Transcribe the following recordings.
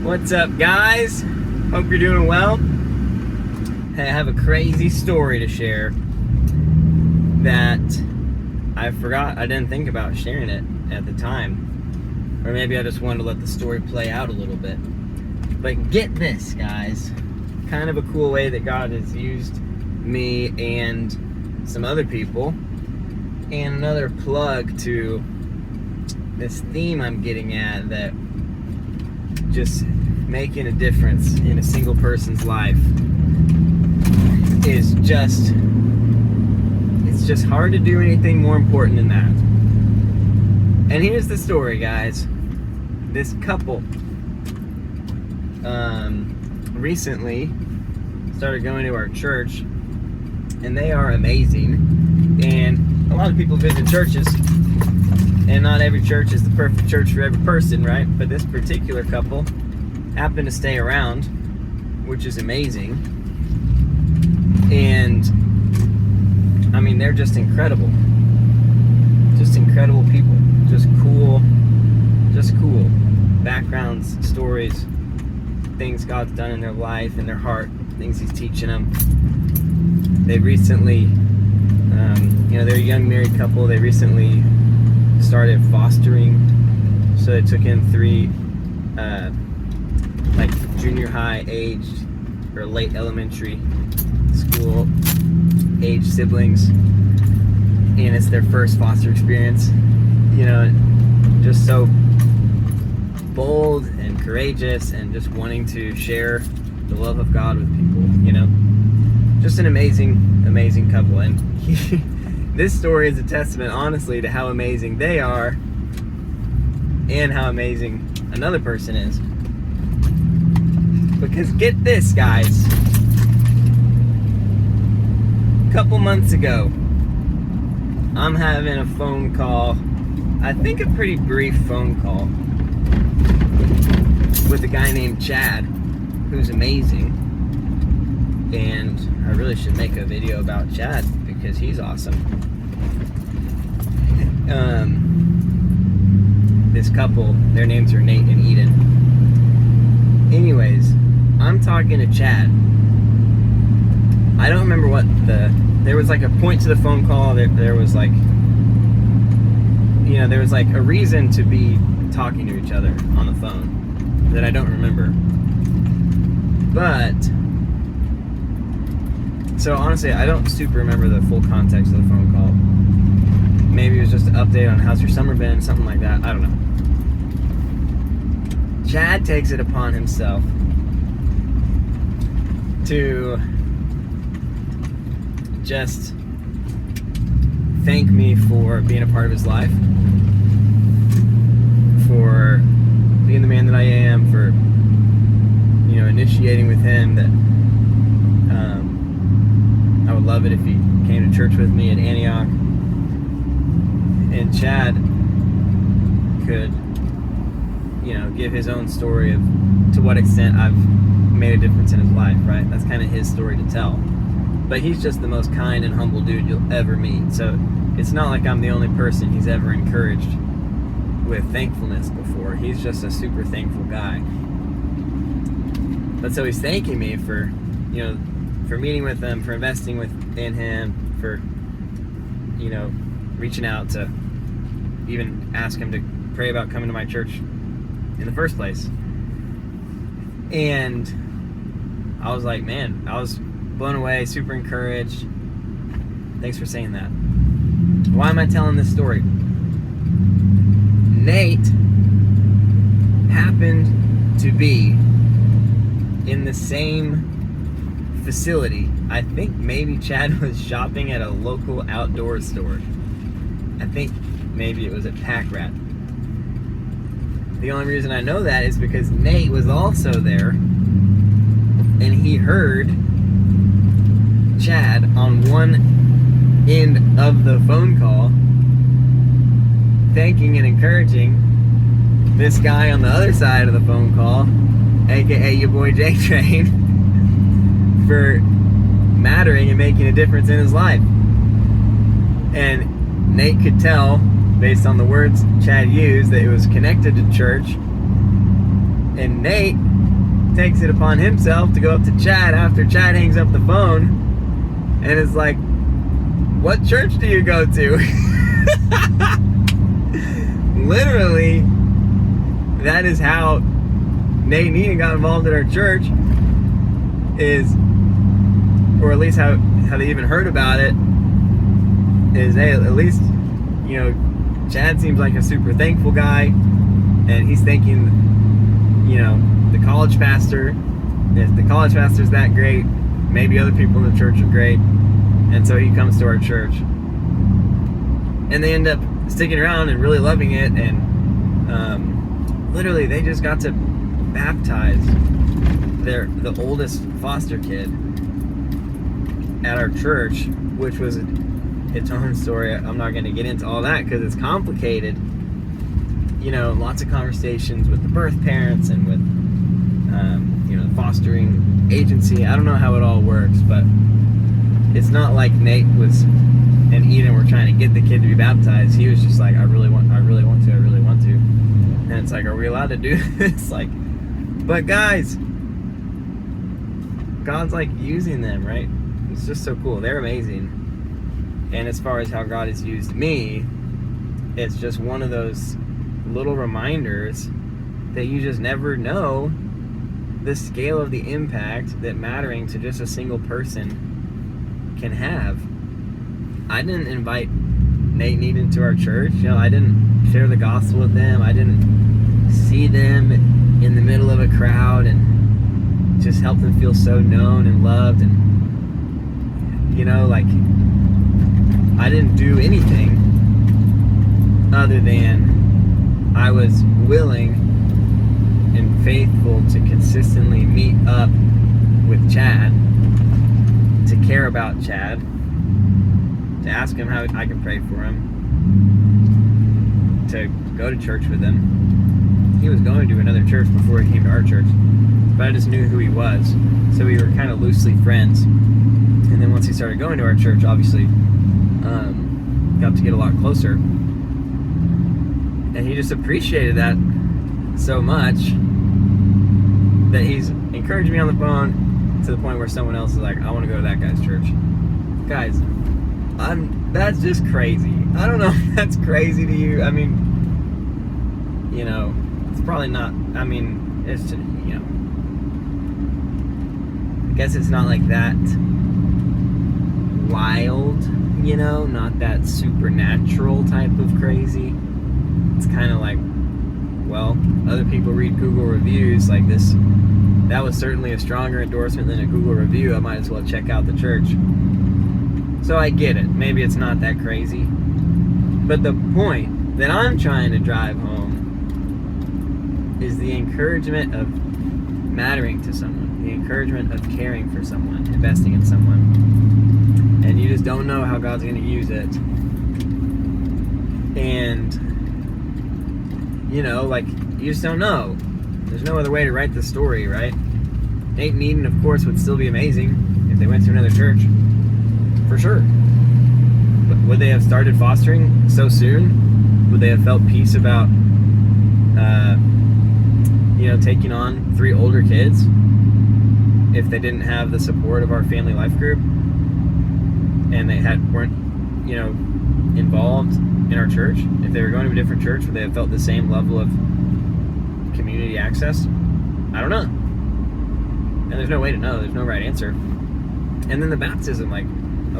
What's up, guys? Hope you're doing well. Hey, I have a crazy story to share that I didn't think about sharing it at the time. Or maybe I just wanted to let the story play out a little bit. But get this, guys. Kind of a cool way that God has used me and some other people. And another plug to this theme I'm getting at, that just making a difference in a single person's life is just, it's just hard to do anything more important than that. And here's the story, guys. This couple recently started going to our church, and they are amazing. And a lot of people visit churches, and not every church is the perfect church for every person, right? But this particular couple happened to stay around, which is amazing. And I mean, they're just incredible. Just incredible people. Just cool. Backgrounds, stories, things God's done in their life, in their heart, things He's teaching them. They recently, they're a young married couple. They recently started fostering, so they took in 3 junior high aged or late elementary school age siblings, and it's their first foster experience. Just so bold and courageous, and just wanting to share the love of God with people. Just an amazing couple. And this story is a testament, honestly, to how amazing they are and how amazing another person is. Because get this, guys. A couple months ago, I'm having a phone call, I think a pretty brief phone call, with a guy named Chad, who's amazing. And I really should make a video about Chad because he's awesome. This couple, their names are Nate and Eden. Anyways, I'm talking to Chad. I don't remember there was like a point to the phone call. There was like, there was like a reason to be talking to each other on the phone that I don't remember. But, so honestly, I don't super remember the full context of the phone call. Maybe it was just an update on how's your summer been, something like that. I don't know. Chad takes it upon himself to just thank me for being a part of his life, for being the man that I am, for initiating with him that I would love it if he came to church with me at Antioch. And Chad could give his own story of to what extent I've made a difference in his life, right? That's kind of his story to tell. But he's just the most kind and humble dude you'll ever meet. So it's not like I'm the only person he's ever encouraged with thankfulness before. He's just a super thankful guy. But so he's thanking me for, for meeting with him, for investing in him, for, reaching out to even ask him to pray about coming to my church in the first place. And I was like, man, I was blown away, super encouraged. Thanks for saying that. Why am I telling this story? Nate happened to be in the same facility. I think maybe Chad was shopping at a local outdoor store. I think maybe it was at Pack Rat. The only reason I know that is because Nate was also there, and he heard Chad on one end of the phone call thanking and encouraging this guy on the other side of the phone call, aka your boy J-Train, for mattering and making a difference in his life. And Nate could tell, based on the words Chad used, that it was connected to church. And Nate takes it upon himself to go up to Chad after Chad hangs up the phone and is like, what church do you go to? Literally, that is how Nate and Eden got involved in our church, is, or at least how they even heard about it, is, hey, at least, you know, Chad seems like a super thankful guy, and he's thanking, you know, the college pastor. If the college pastor's that great, maybe other people in the church are great, and so he comes to our church. And they end up sticking around and really loving it, and literally they just got to baptize the oldest foster kid at our church, which was its own story. I'm not going to get into all that because it's complicated. You know, lots of conversations with the birth parents and with you know, the fostering agency. I don't know how it all works, but it's not like Nate and Eden were trying to get the kid to be baptized. He was just like, I really want to. And it's like, are we allowed to do this? Like, but guys, God's like using them, right? It's just so cool. They're amazing. And as far as how God has used me, it's just one of those little reminders that you just never know the scale of the impact that mattering to just a single person can have. I didn't invite Nate and Eden to our church. You know, I didn't share the gospel with them. I didn't see them in the middle of a crowd and just help them feel so known and loved. And, you know, like, I didn't do anything other than I was willing and faithful to consistently meet up with Chad, to care about Chad, to ask him how I can pray for him, to go to church with him. He was going to another church before he came to our church, but I just knew who he was, so we were kind of loosely friends. And then once he started going to our church, obviously got to get a lot closer, and he just appreciated that so much that he's encouraged me on the phone to the point where someone else is like, I want to go to that guy's church. Guys, that's just crazy. I don't know if that's crazy to you. I mean, you know, it's probably not. I mean, it's just, you know, I guess it's not like that wild, you know, not that supernatural type of crazy. It's kind of like, well, other people read Google reviews like this. That was certainly a stronger endorsement than a Google review. I might as well check out the church. So I get it. Maybe it's not that crazy. But the point that I'm trying to drive home is the encouragement of mattering to someone, the encouragement of caring for someone, investing in someone. And you just don't know how God's going to use it. And, you know, like, you just don't know. There's no other way to write the story, right? Nate and Eden, of course, would still be amazing if they went to another church. For sure. But would they have started fostering so soon? Would they have felt peace about, you know, taking on 3 older kids if they didn't have the support of our family life group and they weren't, you know, involved in our church? If they were going to a different church, would they have felt the same level of community access? I don't know. And there's no way to know. There's no right answer. And then the baptism, like,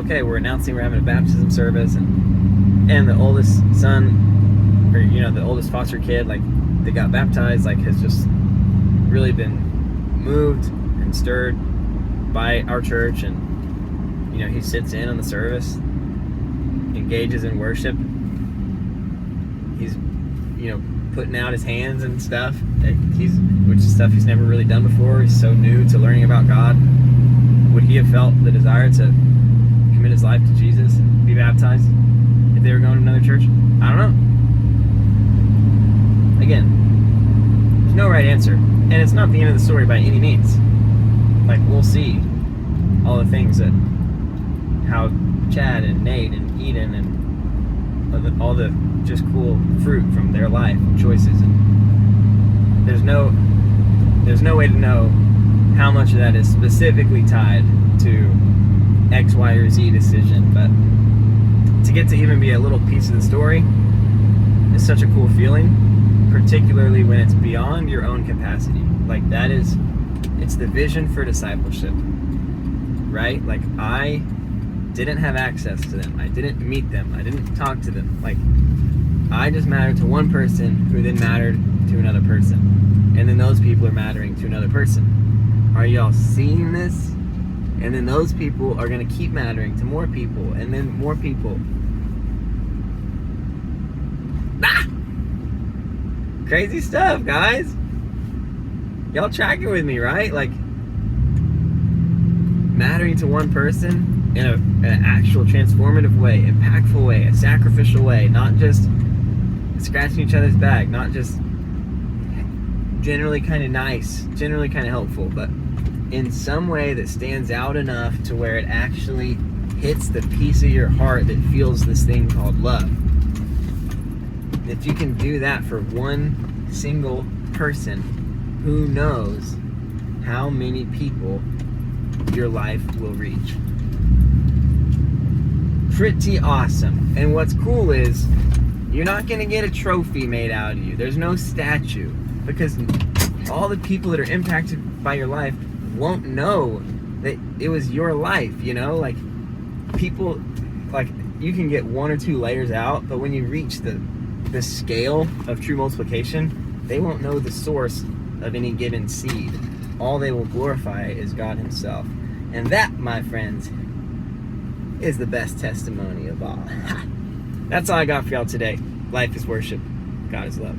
okay, we're announcing we're having a baptism service, and the oldest son, or, you know, the oldest foster kid, like, they got baptized, like, has just really been moved and stirred by our church. And, you know, he sits in on the service, engages in worship. He's, you know, putting out his hands and stuff, which is stuff he's never really done before. He's so new to learning about God. Would he have felt the desire to commit his life to Jesus and be baptized if they were going to another church? I don't know. Again, there's no right answer, and it's not the end of the story by any means. Like, we'll see all the things that, how Chad and Nate and Eden and all the just cool fruit from their life and choices, and there's no way to know how much of that is specifically tied to X, Y, or Z decision, but to get to even be a little piece of the story is such a cool feeling, particularly when it's beyond your own capacity. Like it's the vision for discipleship, right? Like I didn't have access to them. I didn't meet them. I didn't talk to them. Like I just mattered to one person who then mattered to another person. And then those people are mattering to another person. Are y'all seeing this? And then those people are going to keep mattering to more people, and then more people. Ah! Crazy stuff, guys. Y'all tracking with me, right? Like, mattering to one person in an actual transformative way, impactful way, a sacrificial way, not just scratching each other's back, not just generally kind of nice, generally kind of helpful, but in some way that stands out enough to where it actually hits the piece of your heart that feels this thing called love. If you can do that for one single person, who knows how many people your life will reach. Pretty awesome. And what's cool is you're not going to get a trophy made out of you. There's no statue, because all the people that are impacted by your life won't know that it was your life, you know? Like, people, like, you can get one or two layers out, but when you reach the scale of true multiplication, they won't know the source of any given seed. All they will glorify is God himself. And that, my friends, is the best testimony of all. That's all I got for y'all today. Life is worship. God is love.